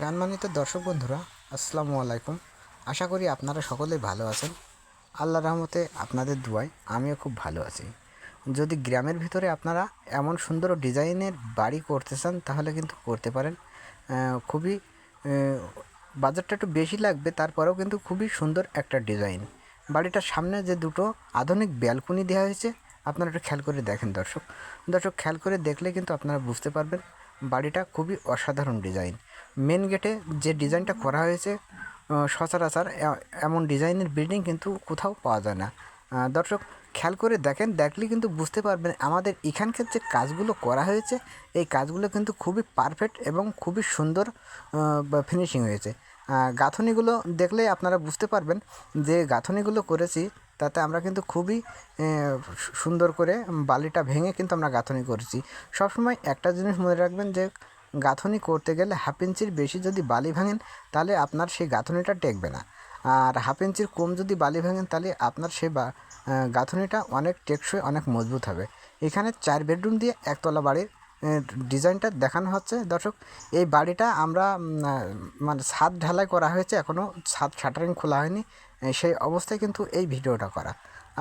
সম্মানিত দর্শক বন্ধুরা, আসসালামু আলাইকুম। আশা করি আপনারা সকলেই ভালো আছেন। আল্লাহর রহমতে আপনাদের দুয়ায় আমিও খুব ভালো আছি। যদি গ্রামের ভিতরে আপনারা এমন সুন্দর ডিজাইনের বাড়ি করতে চান তাহলে কিন্তু করতে পারেন। খুবই বাজেটটা একটু বেশি লাগবে, তারপরেও কিন্তু খুবই সুন্দর একটা ডিজাইন। বাড়িটার সামনে যে দুটো আধুনিক ব্যালকনি দেওয়া হয়েছে, আপনারা একটু খেয়াল করে দেখেন দর্শক। খেয়াল করে দেখলে কিন্তু আপনারা বুঝতে পারবেন বাড়িটা খুবই অসাধারণ ডিজাইন। মেন গেটে যে ডিজাইনটা করা হয়েছে, সচরাচর এমন ডিজাইনের বিল্ডিং কিন্তু কোথাও পাওয়া যায় না। দর্শক খেয়াল করে দেখেন, দেখলে কিন্তু বুঝতে পারবেন আমাদের এখানকার যে কাজগুলো করা হয়েছে, এই কাজগুলো কিন্তু খুবই পারফেক্ট এবং খুবই সুন্দর ফিনিশিং হয়েছে। গাঁথনিগুলো দেখলে আপনারা বুঝতে পারবেন যে গাঁথনিগুলো করেছি তাতে আমরা কিন্তু খুবই সুন্দর করে বালিটা ভেঙে কিন্তু আমরা গাঁথনি করেছি। সবসময় একটা জিনিস মনে রাখবেন যে গাঁথনি করতে গেলে হাফ ইঞ্চির বেশি যদি বালি ভাঙেন তাহলে আপনার সেই গাঁথনিটা টেকবে না, আর হাফ ইঞ্চির কম যদি বালি ভাঙেন তাহলে আপনার সেই গাঁথনিটা অনেক টেকসই, অনেক মজবুত হবে। এখানে 4 বেডরুম দিয়ে একতলা বাড়ির ডিজাইনটা দেখানো হচ্ছে দর্শক। এই বাড়িটা আমরা মানে ছাদ ঢালাই করা হয়েছে, এখনও ছাদ শাটারিং খোলা হয়নি, সেই অবস্থায় কিন্তু এই ভিডিওটা করা।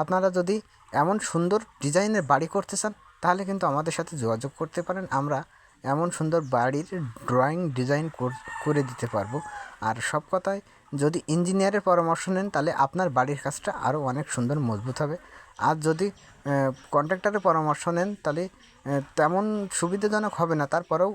আপনারা যদি এমন সুন্দর ডিজাইনের বাড়ি করতে চান তাহলে কিন্তু আমাদের সাথে যোগাযোগ করতে পারেন। আমরা এমন সুন্দর বাড়ির ড্রয়িং ডিজাইন করে দিতে পারবো। আর সব কথায় যদি ইঞ্জিনিয়ারের পরামর্শ নেন তাহলে আপনার বাড়ির কাজটা আরও অনেক সুন্দর মজবুত হবে। আর যদি কন্ট্রাক্টরের পরামর্শ নেন তাহলে তেমন সুবিধাজনক হবে না, তারপরেও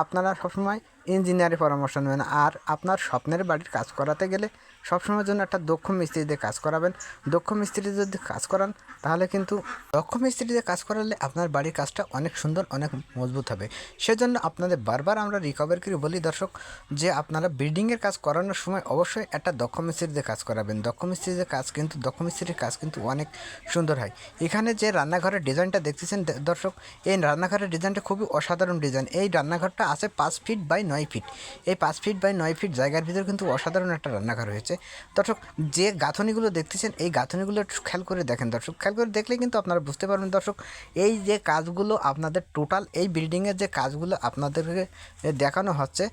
আপনারা সবসময় ইঞ্জিনিয়ারের পরামর্শ নেবেন। আর আপনার স্বপ্নের বাড়ির কাজ করাতে গেলে সবসময়ের জন্য একটা দক্ষ মিস্ত্রি দিয়ে কাজ করাবেন। দক্ষ মিস্ত্রি যদি কাজ করান তাহলে কিন্তু দক্ষ মিস্ত্রি দিয়ে কাজ করালে আপনার বাড়ির কাজটা অনেক সুন্দর, অনেক মজবুত হবে। সেজন্য আপনাদের বারবার আমরা রিকভার করে বলি দর্শক, যে আপনারা বিল্ডিংয়ের কাজ করানোর সময় অবশ্যই একটা দক্ষ মিস্ত্রি দিয়ে কাজ করাবেন। দক্ষ মিস্ত্রির কাজ কিন্তু অনেক সুন্দর হয়। এখানে যে রান্নাঘরের ডিজাইনটা দেখতেছেন দর্শক, এই রান্নাঘরের ডিজাইনটা খুবই অসাধারণ ডিজাইন। এই রান্নাঘরটা আছে 5 ফিট বাই 9 ফিট। এই 5 ফিট বাই 9 ফিট জায়গার ভিতরে কিন্তু অসাধারণ একটা রান্নাঘর হয়েছে দর্শক। যে গাঁথনিগুলো দেখতেছেন এই গাঁথনিগুলো একটু খেয়াল করে দেখেন দর্শক। খেয়াল করে দেখলে কিন্তু আপনারা বুঝতে পারবেন দর্শক, এই যে কাজগুলো আপনাদের টোটাল এই বিল্ডিংয়ের যে কাজগুলো আপনাদেরকে দেখানো হচ্ছে,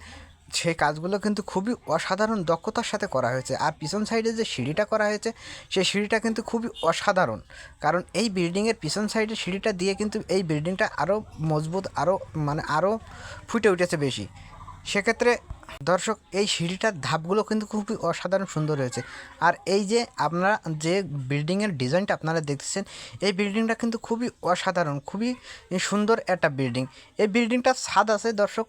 সেই কাজগুলো কিন্তু খুবই অসাধারণ দক্ষতার সাথে করা হয়েছে। আর পিছন সাইডে যে সিঁড়িটা করা হয়েছে সেই সিঁড়িটা কিন্তু খুবই অসাধারণ, কারণ এই বিল্ডিংয়ের পিছন সাইডে সিঁড়িটা দিয়ে কিন্তু এই বিল্ডিংটা আরও মজবুত, আরও ফুটে উঠেছে বেশি। সেক্ষেত্রে দর্শক এই সিঁড়িটার ধাপগুলো কিন্তু খুবই অসাধারণ সুন্দর হয়েছে। আর এই যে আপনারা যে বিল্ডিংয়ের ডিজাইনটা আপনারা দেখতেছেন, এই বিল্ডিংটা কিন্তু খুবই অসাধারণ, খুবই সুন্দর একটা বিল্ডিং। এই বিল্ডিংটার ছাদ আছে দর্শক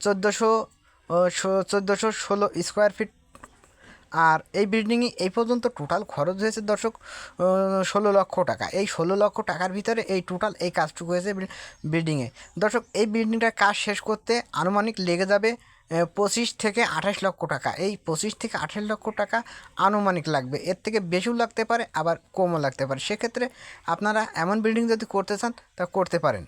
1416 স্কোয়ার ফিট। আর এই বিল্ডিংয়ে এই পর্যন্ত টোটাল খরচ হয়েছে দর্শক 16 লক্ষ টাকা। এই 16 লক্ষ টাকার ভিতরে এই টোটাল এই কাজটুকু হয়েছে বিল্ডিংয়ে দর্শক। এই বিল্ডিংটার কাজ শেষ করতে আনুমানিক লেগে যাবে 25 থেকে 28 লক্ষ টাকা। এই 25 থেকে 28 লক্ষ টাকা আনুমানিক লাগবে, এর থেকে বেশিও লাগতে পারে আবার কমও লাগতে পারে। সেক্ষেত্রে আপনারা এমন বিল্ডিং যদি করতে চান তা করতে পারেন।